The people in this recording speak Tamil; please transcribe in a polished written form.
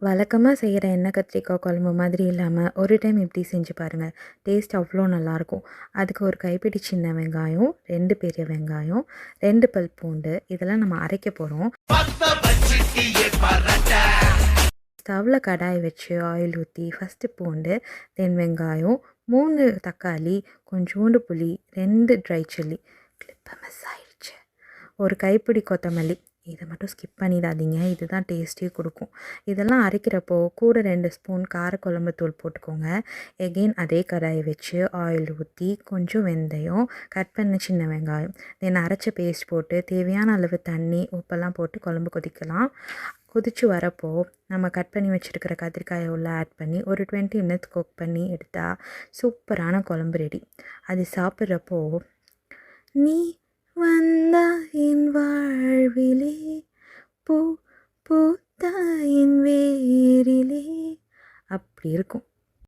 வழக்கமா செய்கிற எண்ணெய் கத்திரிக்காய் குழம்பு மாதிரி இல்லாமல் ஒரு டைம் இப்படி செஞ்சு பாருங்கள். டேஸ்ட் அவ்வளோ நல்லாயிருக்கும். அதுக்கு ஒரு கைப்பிடி சின்ன வெங்காயம், 2 பெரிய வெங்காயம், 2 பல் பூண்டு இதெல்லாம் நம்ம அரைக்க போகிறோம். ஸ்டவ்வில் கடாய் வச்சு ஆயில் ஊற்றி ஃபஸ்ட்டு பூண்டு, தென் வெங்காயம், 3 தக்காளி, கொஞ்சோண்டு புளி, 2 ட்ரை சில்லி, கிளிப்பை மிஸ் ஆயிடுச்சு, ஒரு கைப்பிடி கொத்தமல்லி. இதை மட்டும் ஸ்கிப் பண்ணிடாதீங்க, இதுதான் டேஸ்ட்டே கொடுக்கும். இதெல்லாம் அரைக்கிறப்போ கூட 2 ஸ்பூன் காரக்குழம்பு தூள் போட்டுக்கோங்க. எகெயின் அதே கடாயை வச்சு ஆயில் ஊற்றி கொஞ்சம் வெந்தயம், கட் பண்ண சின்ன வெங்காயம், தென் அரைச்ச பேஸ்ட் போட்டு தேவையான அளவு தண்ணி, உப்பெல்லாம் போட்டு குழம்பு கொதிக்கலாம். கொதித்து வரப்போ நம்ம கட் பண்ணி வச்சுருக்கிற கத்திரிக்காயை உள்ளே ஆட் பண்ணி ஒரு 20 மினிட்ஸ் குக் பண்ணி எடுத்தால் சூப்பரான குழம்பு ரெடி. அது சாப்பிட்றப்போ நீ வந்த என் வாழ்விலே பூ பூத்த என் வேரிலே அப்படி இருக்கும்.